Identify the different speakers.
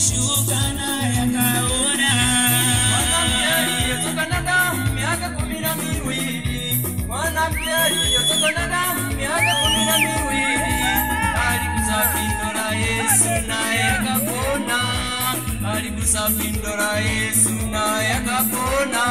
Speaker 1: alishuka naye akaona.
Speaker 2: Mwanamke aliyotoka na damu miaka 12, mwanamke aliyotoka na damu miaka 12, aligusa pindo la Yesu naye akapona, aligusa pindo la Yesu naye akapona.